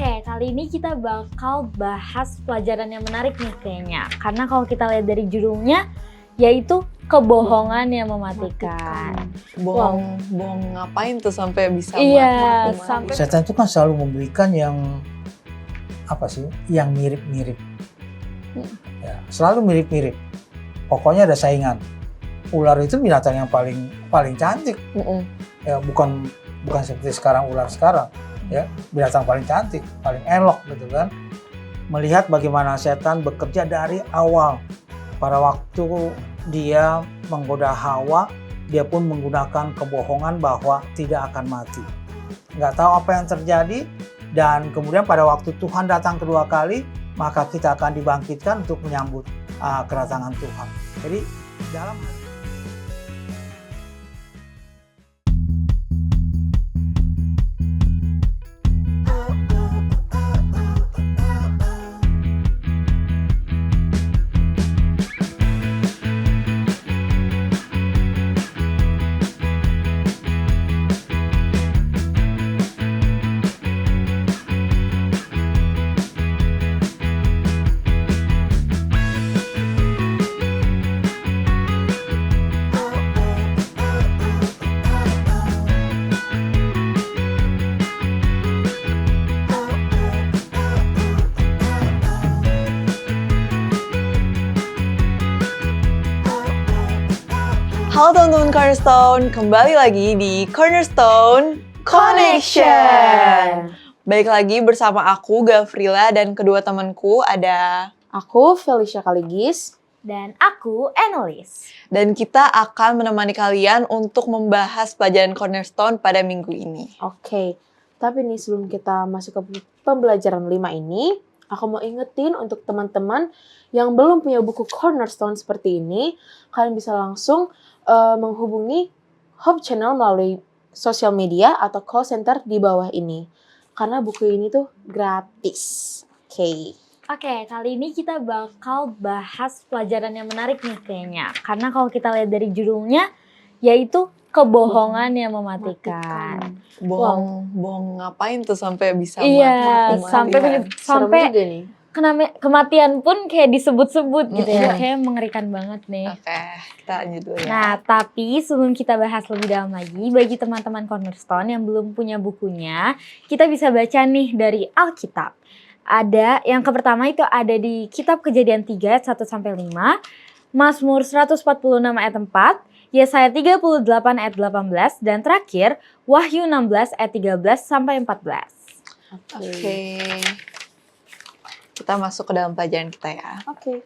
Oke, kali ini kita bakal bahas pelajaran yang menarik nih kayaknya. Karena kalau kita lihat dari judulnya, yaitu kebohongan yang mematikan. Bohong ngapain tuh sampai bisa Iya, mati? sampai Setan itu kan selalu memberikan yang yang mirip-mirip. Ya, selalu mirip-mirip. Pokoknya ada saingan. Ular itu binatang yang paling cantik. Ya, bukan seperti sekarang ular sekarang. Ya, binatang paling cantik, paling elok gitu kan. Melihat bagaimana setan bekerja dari awal. Pada waktu dia menggoda Hawa, dia pun menggunakan kebohongan bahwa tidak akan mati. Nggak tahu apa yang terjadi, dan kemudian pada waktu Tuhan datang kedua kali, maka kita akan dibangkitkan untuk menyambut kedatangan Tuhan. Jadi dalam Halo teman-teman Cornerstone, kembali lagi di Cornerstone Connection. Balik lagi bersama aku Gavrila dan kedua temanku ada Aku Felicia Kaligis. dan aku Annelies. dan kita akan menemani kalian untuk membahas pelajaran Cornerstone pada minggu ini. Oke, tapi nih sebelum kita masuk ke pembelajaran 5 ini, aku mau ingetin untuk teman-teman yang belum punya buku Cornerstone seperti ini, kalian bisa langsung menghubungi Hope Channel melalui sosial media atau call center di bawah ini. Karena buku ini tuh gratis. Oke, kali ini kita bakal bahas pelajaran yang menarik nih kayaknya. Karena kalau kita lihat dari judulnya, yaitu kebohongan yang mematikan. Bohong ngapain tuh sampai bisa Iya, mati? sampai juga nih. kematian pun kayak disebut-sebut gitu ya. Kayak mengerikan banget nih. Oke, kita lanjut dulu ya. Nah, tapi sebelum kita bahas lebih dalam lagi, bagi teman-teman Cornerstone yang belum punya bukunya, kita bisa baca nih dari Alkitab. Ada, yang pertama itu ada di Kitab Kejadian 3 ayat 1-5, Mazmur 146 ayat 4, Yesaya 38 ayat 18, dan terakhir Wahyu 16 ayat 13-14. Oke. Kita masuk ke dalam pelajaran kita ya. Oke.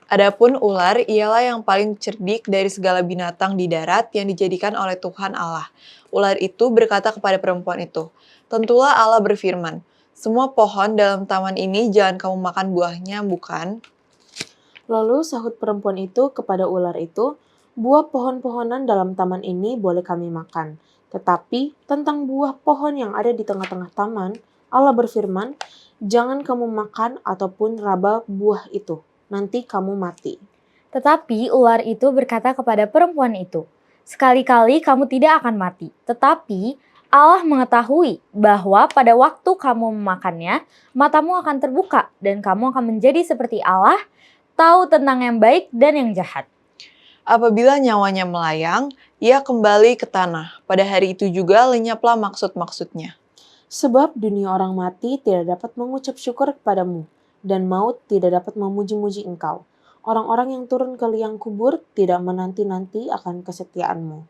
Adapun ular ialah yang paling cerdik dari segala binatang di darat yang dijadikan oleh Tuhan Allah. Ular itu berkata kepada perempuan itu, "Tentulah Allah berfirman, semua pohon dalam taman ini jangan kamu makan buahnya, bukan?" Lalu sahut perempuan itu kepada ular itu, "Buah pohon-pohonan dalam taman ini boleh kami makan. Tetapi tentang buah pohon yang ada di tengah-tengah taman, Allah berfirman, jangan kamu makan ataupun raba buah itu. Nanti kamu mati." Tetapi ular itu berkata kepada perempuan itu, "Sekali-kali kamu tidak akan mati, tetapi Allah mengetahui bahwa pada waktu kamu memakannya, matamu akan terbuka dan kamu akan menjadi seperti Allah, tahu tentang yang baik dan yang jahat." Apabila nyawanya melayang, ia kembali ke tanah. Pada hari itu juga lenyaplah maksud-maksudnya. Sebab dunia orang mati tidak dapat mengucap syukur kepadamu, dan maut tidak dapat memuji-muji engkau. Orang-orang yang turun ke liang kubur tidak menanti-nanti akan kesetiaanmu.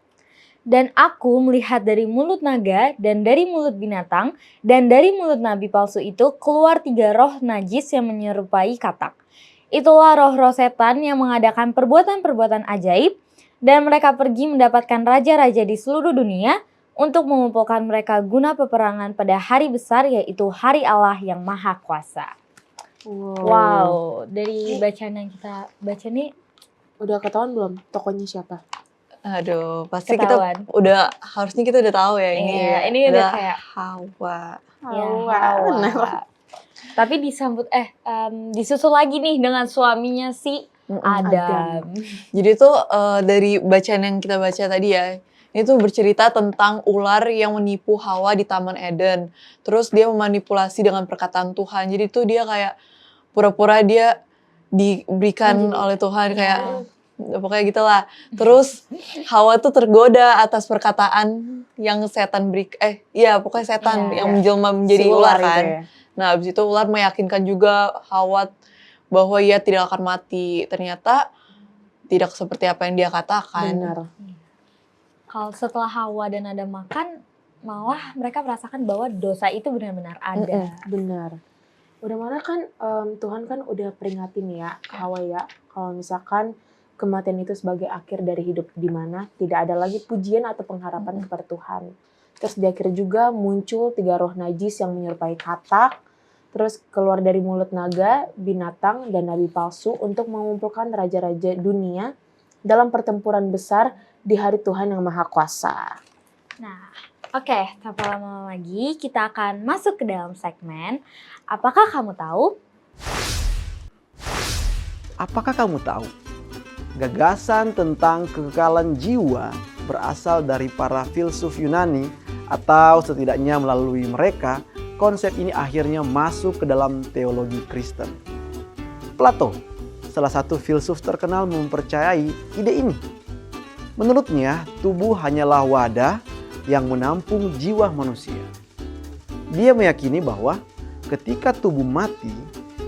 Dan aku melihat dari mulut naga dan dari mulut binatang dan dari mulut nabi palsu itu keluar 3 roh najis yang menyerupai katak. Itulah roh-roh setan yang mengadakan perbuatan-perbuatan ajaib, dan mereka pergi mendapatkan raja-raja di seluruh dunia untuk mengumpulkan mereka guna peperangan pada hari besar, yaitu hari Allah yang Maha Kuasa. Wow, dari bacaan yang kita baca nih Udah ketahuan belum tokonya siapa? Aduh, pasti Ketahuan. harusnya kita udah tahu ya ini. Iya, ini udah adalah kayak Hawa. ya, Hawa. Hawa. Tapi disusul lagi nih dengan suaminya si Adam. Jadi tuh dari bacaan yang kita baca tadi ya, Itu bercerita tentang ular yang menipu Hawa di Taman Eden. Terus dia memanipulasi dengan perkataan Tuhan. Jadi tuh dia kayak pura-pura dia diberikan oleh Tuhan kayak pokoknya gitulah. Terus Hawa tuh tergoda atas perkataan yang setan pokoknya setan yang menjelma menjadi Si ular itu kan. ya. Nah, habis itu ular meyakinkan juga Hawa bahwa ia tidak akan mati. Ternyata tidak seperti apa yang dia katakan. Benar. Kalau setelah Hawa dan Adam makan, malah mereka merasakan bahwa dosa itu benar-benar ada. Benar. Udah mana kan Tuhan kan udah peringatin ya ke Hawa ya, kalau misalkan kematian itu sebagai akhir dari hidup, di mana tidak ada lagi pujian atau pengharapan kepada Tuhan. Terus di akhir juga muncul 3 roh najis yang menyerupai katak, terus keluar dari mulut naga, binatang, dan nabi palsu untuk mengumpulkan raja-raja dunia dalam pertempuran besar di hari Tuhan yang Maha Kuasa. Nah, oke, tanpa lama lagi kita akan masuk ke dalam segmen Apakah Kamu Tahu? Apakah kamu tahu? Gagasan tentang kekekalan jiwa berasal dari para filsuf Yunani, atau setidaknya melalui mereka, konsep ini akhirnya masuk ke dalam teologi Kristen. Plato, salah satu filsuf terkenal, mempercayai ide ini. Menurutnya, tubuh hanyalah wadah yang menampung jiwa manusia. Dia meyakini bahwa ketika tubuh mati,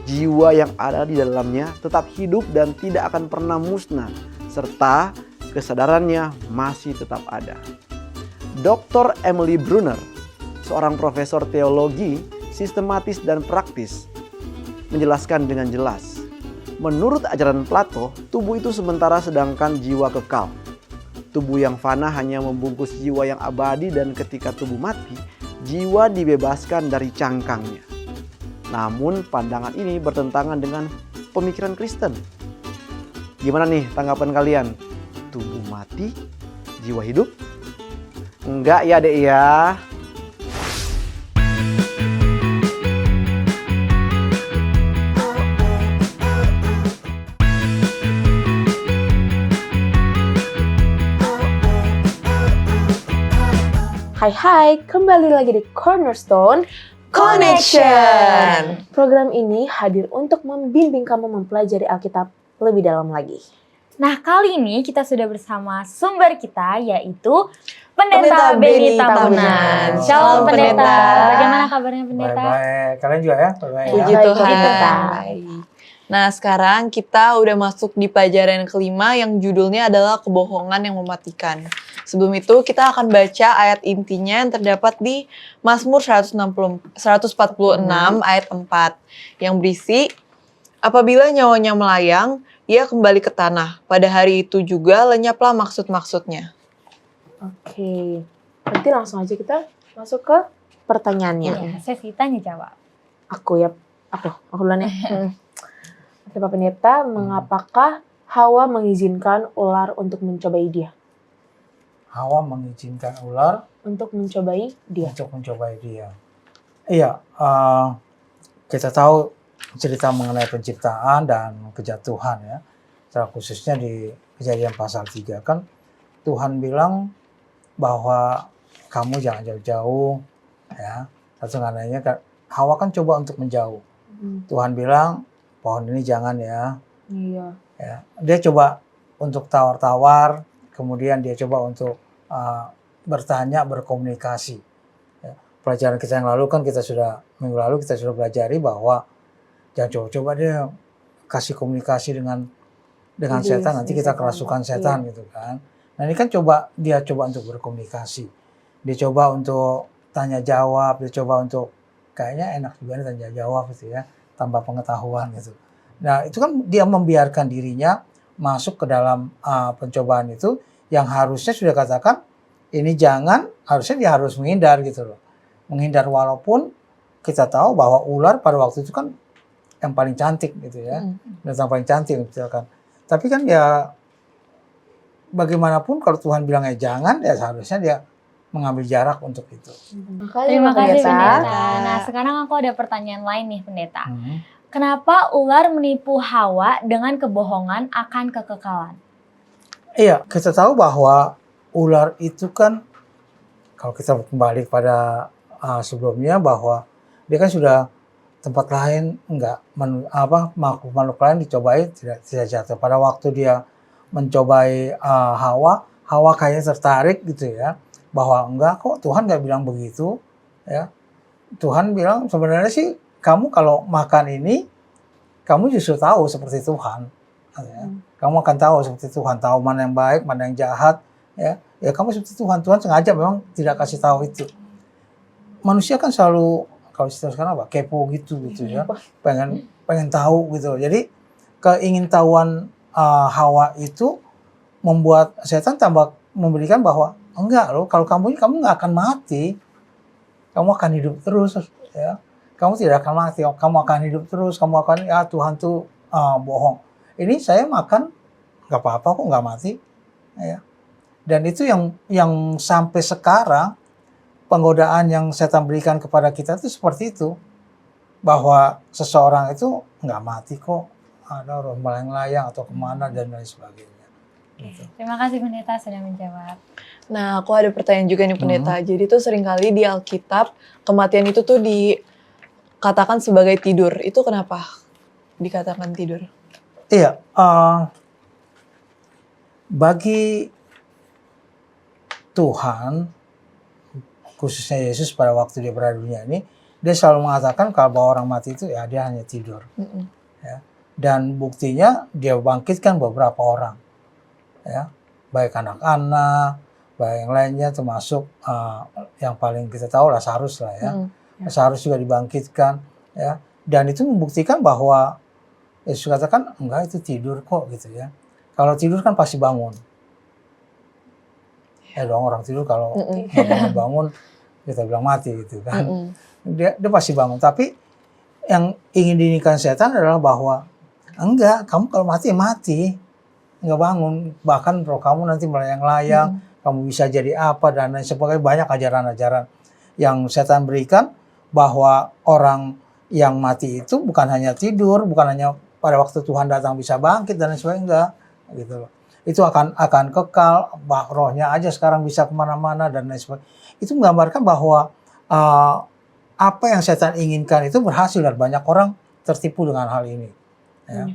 jiwa yang ada di dalamnya tetap hidup dan tidak akan pernah musnah, serta kesadarannya masih tetap ada. Dr. Emily Brunner, seorang profesor teologi sistematis dan praktis, menjelaskan dengan jelas. Menurut ajaran Plato, tubuh itu sementara sedangkan jiwa kekal. Tubuh yang fana hanya membungkus jiwa yang abadi, dan ketika tubuh mati, jiwa dibebaskan dari cangkangnya. Namun pandangan ini bertentangan dengan pemikiran Kristen. Gimana nih tanggapan kalian? Tubuh mati, jiwa hidup? Enggak ya dek ya. Hai, kembali lagi di Cornerstone Connection. Program ini hadir untuk membimbing kamu mempelajari Alkitab lebih dalam lagi. Nah, kali ini kita sudah bersama sumber kita, yaitu Pendeta Pendeta Benny Benny Tabunan. Tabunan. Shalom Shalom, Pendeta. Pendeta. Bagaimana kabarnya Pendeta? Baik-baik. Kalian juga ya? Baik-baik Puji ya? Baik, Tuhan. Pendeta. Nah, sekarang kita udah masuk di pelajaran kelima yang judulnya adalah kebohongan yang mematikan. Sebelum itu kita akan baca ayat intinya yang terdapat di Mazmur 146 ayat 4 yang berisi, apabila nyawanya melayang, ia kembali ke tanah. Pada hari itu juga lenyaplah maksud-maksudnya. Oke, nanti langsung aja kita masuk ke pertanyaannya. Iya, sesi tanya jawab. Aku duluan ya. Oke Pak Pendeta, mengapakah Hawa mengizinkan ular untuk mencobai dia? Hawa mengizinkan ular Untuk mencobai dia. untuk mencobai dia. Iya, kita tahu cerita mengenai penciptaan dan kejatuhan ya. Secara khususnya di Kejadian pasal 3 kan Tuhan bilang bahwa kamu jangan jauh-jauh ya. Satu lainnya Hawa kan coba untuk menjauh. Tuhan bilang pohon ini jangan ya. Iya. Ya. Dia coba untuk tawar-tawar, kemudian dia coba untuk bertanya, berkomunikasi. Ya. Pelajaran kita yang lalu kan minggu lalu kita sudah pelajari bahwa jangan coba-coba dia kasih komunikasi dengan setan, nanti kita kerasukan setan gitu kan. Nah ini kan dia coba untuk berkomunikasi. Dia coba untuk tanya jawab, dia coba untuk kayaknya enak juga nih tanya jawab gitu ya, tanpa pengetahuan gitu. Nah itu kan dia membiarkan dirinya masuk ke dalam pencobaan itu yang harusnya sudah katakan ini jangan, harusnya dia harus menghindar gitu loh. Menghindar walaupun kita tahu bahwa ular pada waktu itu kan yang paling cantik gitu ya. Binatang paling cantik misalkan. Tapi kan ya bagaimanapun kalau Tuhan bilangnya jangan, ya seharusnya dia mengambil jarak untuk itu. Terima kasih Pendeta. Nah, sekarang aku ada pertanyaan lain nih Pendeta. Kenapa ular menipu Hawa dengan kebohongan akan kekekalan? Iya, kita tahu bahwa ular itu kan kalau kita kembali pada sebelumnya bahwa dia kan sudah tempat lain enggak makhluk lain dicobai tidak jatuh. Pada waktu dia mencobai Hawa kayaknya tertarik gitu ya, bahwa enggak kok, Tuhan nggak bilang begitu ya. Tuhan bilang sebenarnya sih kamu kalau makan ini kamu justru tahu seperti Tuhan ya. Kamu akan tahu seperti Tuhan, tahu mana yang baik mana yang jahat ya. Ya kamu seperti Tuhan sengaja memang tidak kasih tahu itu. Manusia kan selalu, kalau istilah sekarang kepo gitu ya, pengen tahu gitu. Jadi keingintahuan Hawa itu membuat setan tambah memberikan bahwa enggak loh, kalau kamu nggak akan mati, kamu akan hidup terus ya. Kamu tidak akan mati, kamu akan hidup terus, kamu akan Tuhan tuh bohong. Ini saya makan nggak apa-apa kok, nggak mati ya. Dan itu yang sampai sekarang penggodaan yang setan berikan kepada kita itu seperti itu, bahwa seseorang itu nggak mati kok, ada roh melayang-layang atau kemana dan lain sebagainya. Gitu. Terima kasih Pendeta sudah menjawab. Nah, aku ada pertanyaan juga nih Pendeta. Jadi tuh seringkali di Alkitab kematian itu tuh dikatakan sebagai tidur. Itu kenapa dikatakan tidur? Iya, bagi Tuhan, khususnya Yesus pada waktu dia berada di dunia ini, dia selalu mengatakan kalau orang mati itu ya dia hanya tidur. Ya. Dan buktinya dia bangkitkan beberapa orang. Ya, baik anak-anak, baik yang lainnya, termasuk yang paling kita tahu Lazarus lah ya. Lazarus juga dibangkitkan ya. Dan itu membuktikan bahwa Yesus katakan enggak, itu tidur kok gitu ya. Kalau tidur kan pasti bangun. Ya dong, orang tidur kalau nggak bangun kita bilang mati gitu kan. Dia pasti bangun. Tapi yang ingin diinginkan setan adalah bahwa enggak, kamu kalau mati ya mati, nggak bangun, bahkan roh kamu nanti melayang-layang, kamu bisa jadi apa dan lain sebagainya. Banyak ajaran-ajaran yang setan berikan bahwa orang yang mati itu bukan hanya tidur, bukan hanya pada waktu Tuhan datang bisa bangkit dan lain sebagainya, enggak gitu loh. Itu akan kekal, rohnya aja sekarang bisa kemana-mana dan lain sebagainya. Itu menggambarkan bahwa apa yang setan inginkan itu berhasil dan banyak orang tertipu dengan hal ini. Ya.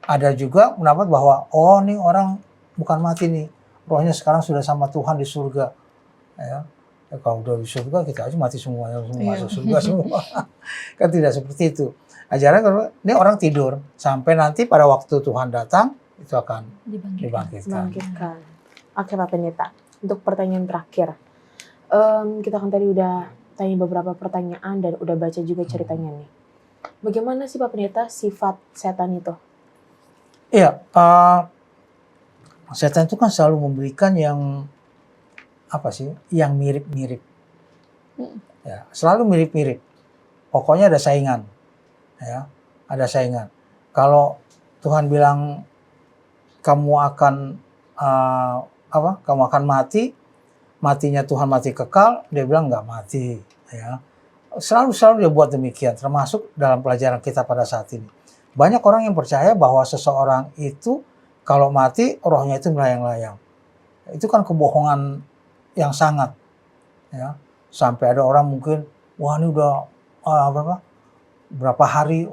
Ada juga pendapat bahwa nih orang bukan mati nih, rohnya sekarang sudah sama Tuhan di surga. Ya. Kalau udah di surga kita aja mati semuanya, masuk surga semua. Kan tidak seperti itu. Ajaran kalau ini orang tidur sampai nanti pada waktu Tuhan datang itu akan dibangkitkan. Oke Pak Pendeta, untuk pertanyaan terakhir, kita kan tadi udah tanya beberapa pertanyaan dan udah baca juga ceritanya nih. Bagaimana sih Pak Pendeta sifat setan itu? Iya, setan itu kan selalu memberikan yang yang mirip-mirip. Ya, selalu mirip-mirip. Pokoknya ada saingan. Ya, ada saingan. Kalau Tuhan bilang kamu akan kamu akan mati, matinya Tuhan mati kekal, dia bilang nggak mati. Ya, selalu dia buat demikian, termasuk dalam pelajaran kita pada saat ini. Banyak orang yang percaya bahwa seseorang itu kalau mati rohnya itu melayang-layang. Itu kan kebohongan yang sangat. Ya, sampai ada orang mungkin, wah ini udah berapa hari,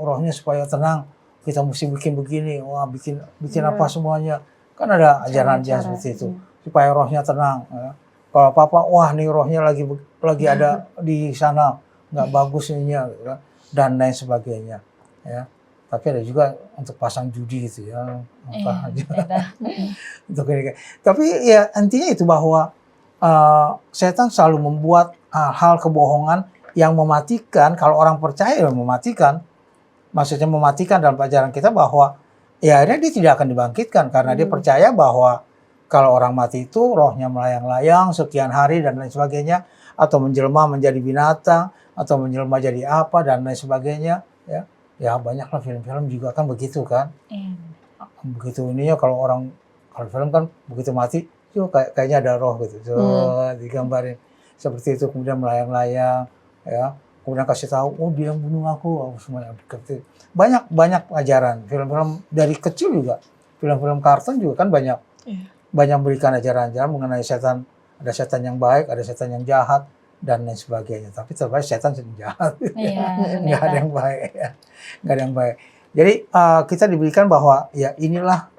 rohnya supaya tenang kita mesti bikin begini, bikin apa semuanya. Kan ada ajaran seperti itu supaya rohnya tenang. Ya. Kalau apa-apa, nih rohnya lagi ada di sana, nggak bagus ininya, gitu, dan lain sebagainya. Ya. Tapi ada juga untuk pasang judi gitu ya. Untuk ini. Tapi ya intinya itu bahwa setan selalu membuat hal kebohongan yang mematikan. Kalau orang percaya mematikan, maksudnya mematikan dalam pelajaran kita bahwa ya akhirnya dia tidak akan dibangkitkan karena dia percaya bahwa kalau orang mati itu rohnya melayang-layang sekian hari dan lain sebagainya, atau menjelma menjadi binatang, atau menjelma jadi apa dan lain sebagainya. Ya banyaklah film-film juga kan begitu kan. Begitu ininya kalau film kan begitu mati, kayaknya ada roh gitu, digambarin seperti itu, kemudian melayang-layang, ya, kemudian kasih tahu, dia yang bunuh aku, semuanya begitu. Banyak ajaran, film-film dari kecil juga, film-film kartun juga kan banyak banyak memberikan ajaran-ajaran mengenai setan. Ada setan yang baik, ada setan yang jahat, dan lain sebagainya. Tapi terbaik setan yang jahat. Iya, Nggak ada yang baik. Ya. Nggak ada yang baik. Jadi kita diberikan bahwa ya inilah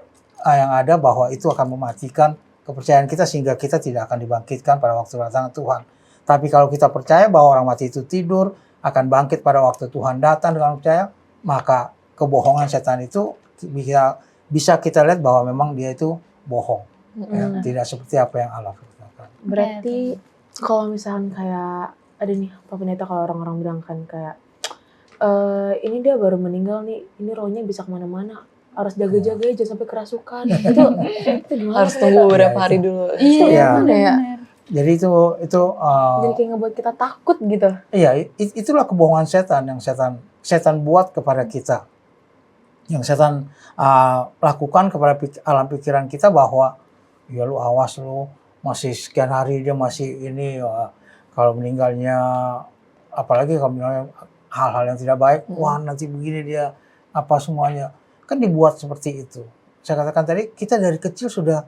yang ada, bahwa itu akan mematikan kepercayaan kita sehingga kita tidak akan dibangkitkan pada waktu kedatangan Tuhan. Tapi kalau kita percaya bahwa orang mati itu tidur, akan bangkit pada waktu Tuhan datang dengan percaya, maka kebohongan setan itu bisa kita lihat bahwa memang dia itu bohong. Ya, tidak seperti apa yang Allah firmankan. Berarti kalau misalkan kayak ada nih Pak Pendeta, kalau orang-orang bilang kan kayak ini dia baru meninggal nih, ini rohnya bisa kemana-mana, harus jaga-jaga ya, jangan sampai kerasukan. itu gimana? Harus tunggu beberapa hari dulu. Iya. Gimana ya? Jadi itu Jadi kayak ngebuat kita takut gitu. iya, itulah kebohongan setan yang setan buat kepada kita. Yang setan lakukan kepada alam pikiran kita bahwa ya lu awas lu, masih sekian hari dia masih ini, kalau meninggalnya, apalagi kalau meninggalnya hal-hal yang tidak baik, wah nanti begini dia, apa semuanya. Kan dibuat seperti itu. Saya katakan tadi, kita dari kecil sudah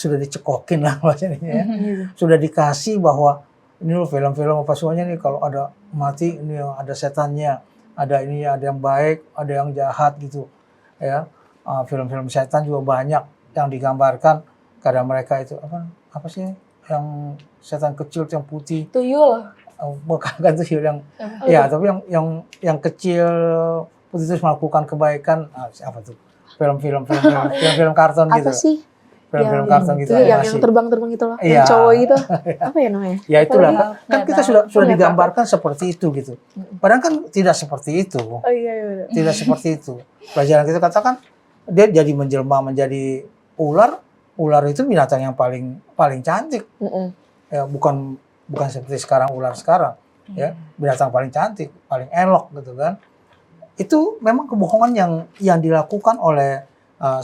dicekokin lah bahasanya ya. Sudah dikasih bahwa ini loh film-film apa semuanya nih, kalau ada mati ini ada setannya, ada ini, ada yang baik, ada yang jahat gitu ya. Film-film setan juga banyak yang digambarkan, karena mereka itu apa sih yang setan kecil yang putih, Tuyul. bukan kan tuyul yang ya, tapi yang kecil putih terus melakukan kebaikan, apa tuh film-film karton gitu. Apa sih? Film-film karton gitu Yang animasi. terbang-terbang itu loh. Iya. Yang cowok gitu. Apa ya namanya? Ya itulah, kan Nggak kita tahu. sudah digambarkan seperti itu gitu. Padahal kan tidak seperti itu. Oh iya. Tidak seperti itu. Pelajaran kita katakan dia jadi menjelma menjadi ular. Ular itu binatang yang paling cantik. Ya, bukan seperti ular sekarang. Ya, binatang paling cantik, paling elok gitu kan. Itu memang kebohongan yang dilakukan oleh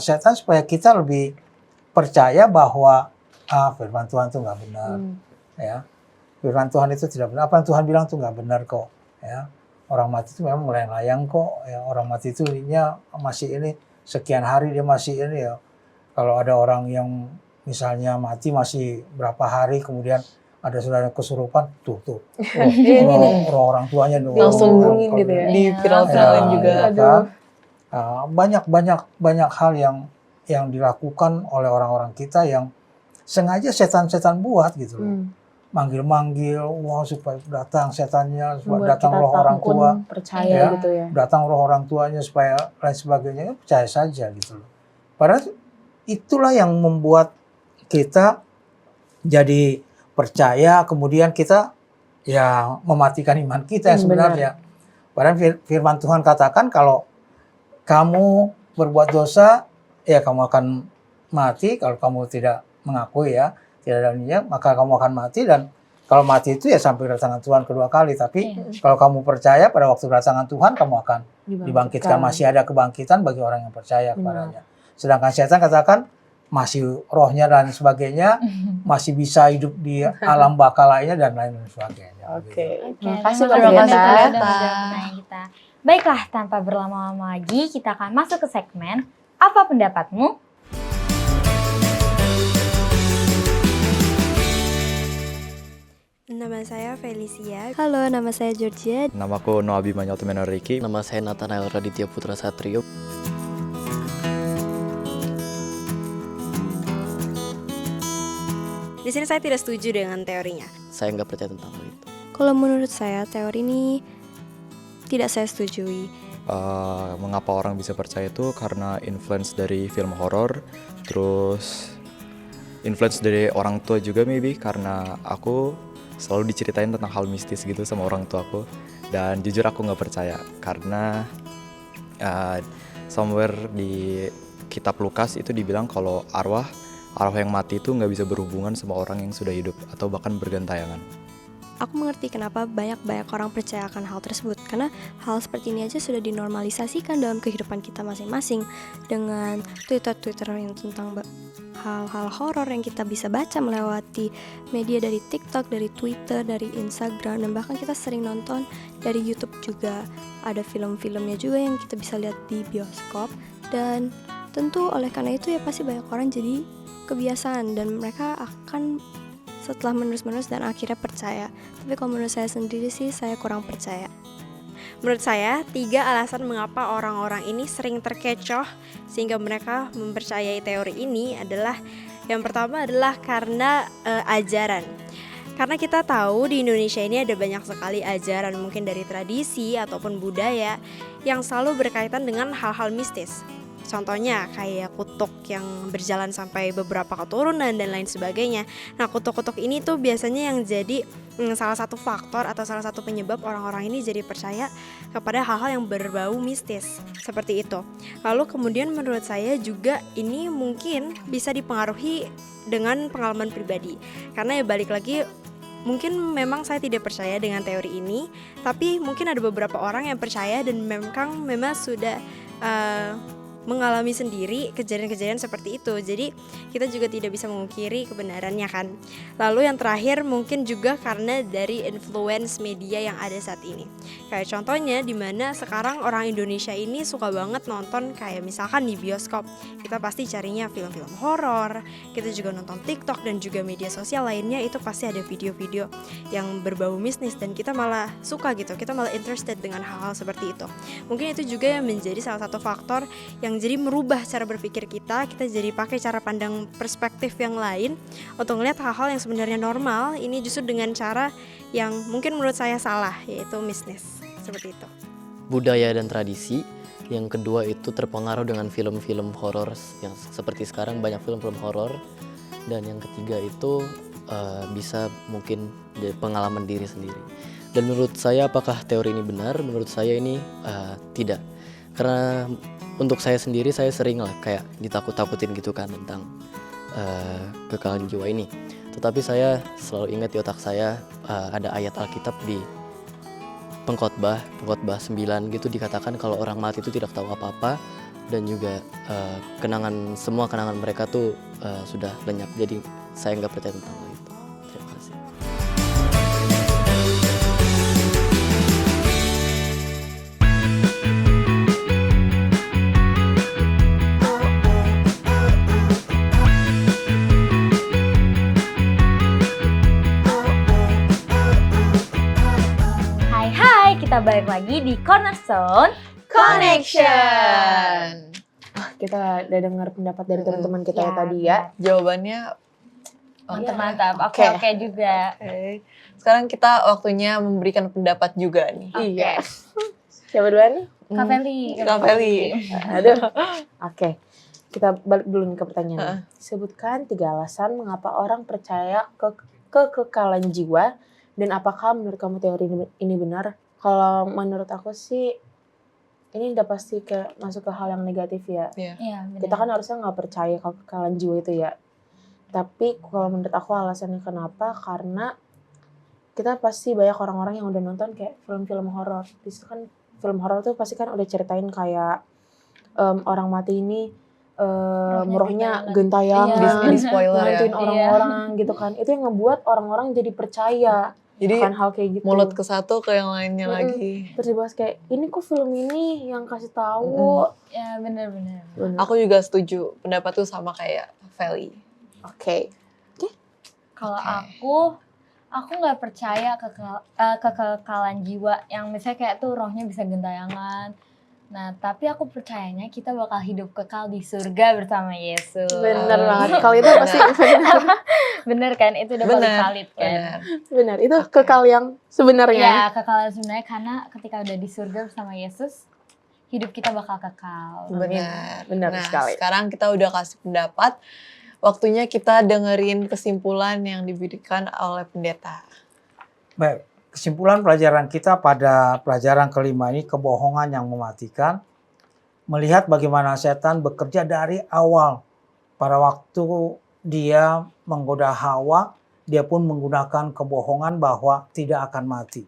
setan supaya kita lebih percaya bahwa firman Tuhan itu nggak benar. Ya, firman Tuhan itu tidak benar. Apa yang Tuhan bilang itu nggak benar kok. Ya, orang mati itu memang melayang-layang kok. Ya, orang mati itu masih ini sekian hari dia masih ini ya. Kalau ada orang yang misalnya mati masih berapa hari kemudian ada saudara kesurupan, tuh. Roh orang tuanya Langsung hubungin gitu ya. Di viral-viralin juga. Kan? Banyak hal yang dilakukan oleh orang-orang kita yang sengaja setan-setan buat gitu loh. Manggil-manggil, wah supaya datang setannya, supaya datang roh orang tua, percaya gitu ya. datang roh orang tuanya supaya lain sebagainya, percaya saja gitu loh. Padahal itulah yang membuat kita jadi percaya, kemudian kita ya mematikan iman kita yang sebenarnya. Padahal firman Tuhan katakan kalau kamu berbuat dosa, ya kamu akan mati. Kalau kamu tidak mengakui ya, tidak ada niat, maka kamu akan mati. Dan kalau mati itu ya sampai kedatangan Tuhan kedua kali. Tapi kalau kamu percaya pada waktu kedatangan Tuhan, kamu akan dibangkitkan. Masih ada kebangkitan bagi orang yang percaya kepadanya. Sedangkan setan katakan masih rohnya dan sebagainya, masih bisa hidup di alam baka lainnya dan lain sebagainya. Oke. Gitu. Terima kasih Pak Terima kasih Pendeta. Pak Pendeta sudah menanya kita. Baiklah, tanpa berlama-lama lagi, kita akan masuk ke segmen Apa Pendapatmu? Nama saya Felicia. Halo, nama saya Georgia. Namaku Noah Abimanyu Altumeno Riki. Nama saya Nathanael Raditya Putra Satrio. Di sini saya tidak setuju dengan teorinya. Saya nggak percaya tentang hal itu. Kalau menurut saya, teori ini tidak saya setujui. Mengapa orang bisa percaya itu karena influence dari film horor, terus influence dari orang tua juga maybe, karena aku selalu diceritain tentang hal mistis gitu sama orang tua aku, dan jujur aku nggak percaya karena somewhere di kitab Lukas itu dibilang kalau arwah yang mati itu nggak bisa berhubungan sama orang yang sudah hidup atau bahkan bergantayangan. Aku mengerti kenapa banyak orang percaya akan hal tersebut, karena hal seperti ini aja sudah dinormalisasikan dalam kehidupan kita masing-masing dengan Twitter yang tentang hal-hal horor yang kita bisa baca melewati media dari TikTok, dari Twitter, dari Instagram, dan bahkan kita sering nonton dari YouTube juga. Ada film-filmnya juga yang kita bisa lihat di bioskop, dan tentu oleh karena itu ya pasti banyak orang jadi kebiasaan dan mereka akan setelah menerus-menerus dan akhirnya percaya. Tapi kalau menurut saya sendiri sih saya kurang percaya. Menurut saya, 3 alasan mengapa orang-orang ini sering terkecoh sehingga mereka mempercayai teori ini adalah, yang pertama adalah karena ajaran. Karena kita tahu di Indonesia ini ada banyak sekali ajaran, mungkin dari tradisi ataupun budaya yang selalu berkaitan dengan hal-hal mistis. Contohnya kayak kutuk yang berjalan sampai beberapa keturunan dan lain sebagainya. Nah, kutuk-kutuk ini tuh biasanya yang jadi salah satu faktor atau salah satu penyebab orang-orang ini jadi percaya kepada hal-hal yang berbau mistis seperti itu. Lalu kemudian menurut saya juga ini mungkin bisa dipengaruhi dengan pengalaman pribadi. Karena ya balik lagi, mungkin memang saya tidak percaya dengan teori ini, tapi mungkin ada beberapa orang yang percaya dan memang sudah mengalami sendiri kejadian-kejadian seperti itu. Jadi kita juga tidak bisa memungkiri kebenarannya kan. Lalu yang terakhir mungkin juga karena dari influence media yang ada saat ini. Kayak contohnya dimana sekarang orang Indonesia ini suka banget nonton kayak misalkan di bioskop, kita pasti carinya film-film horor. Kita juga nonton TikTok dan juga media sosial lainnya, itu pasti ada video-video yang berbau mistis dan kita malah suka gitu, kita malah interested dengan hal-hal seperti itu. Mungkin itu juga yang menjadi salah satu faktor yang jadi merubah cara berpikir kita jadi pakai cara pandang perspektif yang lain untuk melihat hal-hal yang sebenarnya normal ini justru dengan cara yang mungkin menurut saya salah, yaitu mistis, seperti itu. Budaya dan tradisi. Yang kedua itu terpengaruh dengan film-film horor yang seperti sekarang banyak film-film horor. Dan yang ketiga itu bisa mungkin dari pengalaman diri sendiri. Dan menurut saya apakah teori ini benar? Menurut saya ini tidak. Karena untuk saya sendiri saya sering lah kayak ditakut-takutin gitu kan tentang kekalahan jiwa ini. Tetapi saya selalu ingat di otak saya ada ayat Alkitab di Pengkhotbah 9 gitu dikatakan kalau orang mati itu tidak tahu apa-apa dan juga semua kenangan mereka tuh sudah lenyap. Jadi saya nggak percaya tentang hal itu. Terima kasih. Kita balik lagi di Cornerstone Connection. Kita udah dengar pendapat dari teman-teman kita ya tadi ya. Jawabannya mantap. Oke. Oke juga. Oke. Sekarang kita waktunya memberikan pendapat juga nih. Iya. Siapa duluan nih? Kak Feli. Kak Feli. Aduh. Oke. Kita balik dulu ke pertanyaan. Sebutkan 3 alasan mengapa orang percaya kekekalan jiwa dan apakah menurut kamu teori ini benar? Kalau menurut aku sih ini udah pasti masuk ke hal yang negatif ya. Iya, benar. Kita kan harusnya nggak percaya kekekalan jiwa itu ya. Tapi kalau menurut aku alasannya kenapa? Karena kita pasti banyak orang-orang yang udah nonton kayak film-film horor. Di situ kan film horor tuh pasti kan udah ceritain kayak orang mati ini rohnya gentayang, di spoiler ya. ngantuin orang-orang gitu kan. Itu yang ngebuat orang-orang jadi percaya. Jadi akan hal kayak gitu. mulut ke satu ke yang lainnya lagi. Terus dibahas kayak ini kok film ini yang kasih tahu. Ya benar-benar. Aku juga setuju. Pendapat tuh sama kayak Feli. Oke. Kalau aku nggak percaya kekekalan jiwa yang misalnya kayak tuh rohnya bisa gentayangan. Nah, tapi aku percayanya kita bakal hidup kekal di surga bersama Yesus. Bener banget. Kalau itu pasti benar. Bener kan? Itu udah paling valid kan? Benar. Itu kekal yang sebenarnya. Ya, kekal sebenarnya karena ketika udah di surga bersama Yesus, hidup kita bakal kekal. Benar sekali. Sekarang kita udah kasih pendapat. Waktunya kita dengerin kesimpulan yang diberikan oleh pendeta. Baik. Kesimpulan pelajaran kita pada pelajaran kelima ini, kebohongan yang mematikan. Melihat bagaimana setan bekerja dari awal. Pada waktu dia menggoda Hawa, dia pun menggunakan kebohongan bahwa tidak akan mati.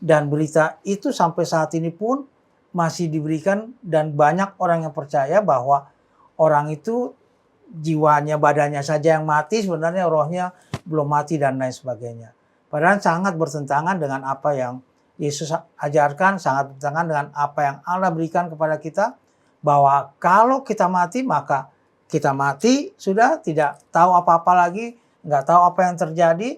Dan berita itu sampai saat ini pun masih diberikan dan banyak orang yang percaya bahwa orang itu jiwanya, badannya saja yang mati, sebenarnya rohnya belum mati dan lain sebagainya. Padahal sangat bertentangan dengan apa yang Yesus ajarkan, sangat bertentangan dengan apa yang Allah berikan kepada kita. bahwa kalau kita mati maka kita mati, sudah tidak tahu apa-apa lagi, nggak tahu apa yang terjadi,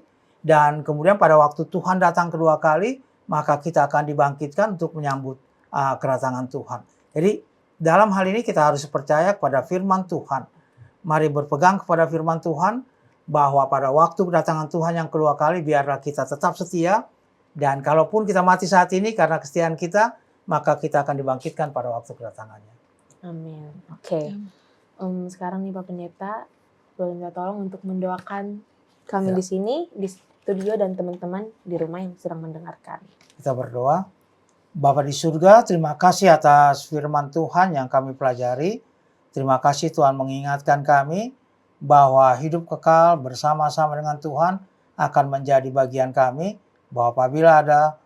dan kemudian pada waktu Tuhan datang kedua kali, maka kita akan dibangkitkan untuk menyambut kedatangan Tuhan. Jadi dalam hal ini kita harus percaya kepada firman Tuhan. Mari berpegang kepada firman Tuhan, bahwa pada waktu kedatangan Tuhan yang kedua kali, biarlah kita tetap setia, dan kalaupun kita mati saat ini karena kesetiaan kita, maka kita akan dibangkitkan pada waktu kedatangannya. Amin. Oke. Sekarang nih Pak Pendeta, boleh minta tolong untuk mendoakan kami di sini, di studio, dan teman-teman di rumah yang sedang mendengarkan. Kita berdoa. Bapa di surga, terima kasih atas firman Tuhan yang kami pelajari. Terima kasih Tuhan mengingatkan kami bahwa hidup kekal bersama-sama dengan Tuhan akan menjadi bagian kami. Bahwa apabila ada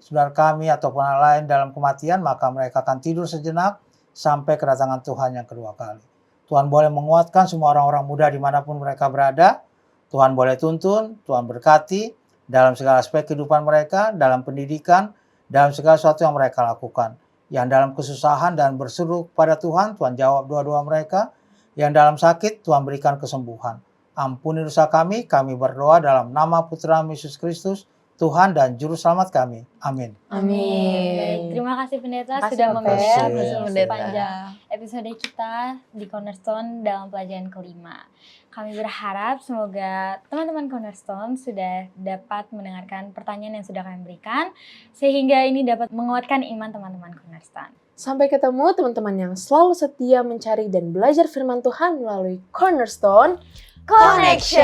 saudara kami ataupun orang lain dalam kematian, maka mereka akan tidur sejenak sampai kedatangan Tuhan yang kedua kali. Tuhan boleh menguatkan semua orang-orang muda dimanapun mereka berada. Tuhan boleh tuntun, Tuhan berkati dalam segala aspek kehidupan mereka, dalam pendidikan, dalam segala sesuatu yang mereka lakukan. Yang dalam kesusahan dan berseru kepada Tuhan, Tuhan jawab doa-doa mereka. Yang dalam sakit, Tuhan berikan kesembuhan. Ampuni dosa kami berdoa dalam nama Putra Yesus Kristus, Tuhan dan Juru Selamat kami. Amin. Baik, terima kasih Pendeta Makasih, sudah Pak membedah Pendeta. sepanjang episode kita di Cornerstone dalam pelajaran kelima. Kami berharap semoga teman-teman Cornerstone sudah dapat mendengarkan pertanyaan yang sudah kami berikan, sehingga ini dapat menguatkan iman teman-teman Cornerstone. Sampai ketemu teman-teman yang selalu setia mencari dan belajar firman Tuhan melalui Cornerstone Connection!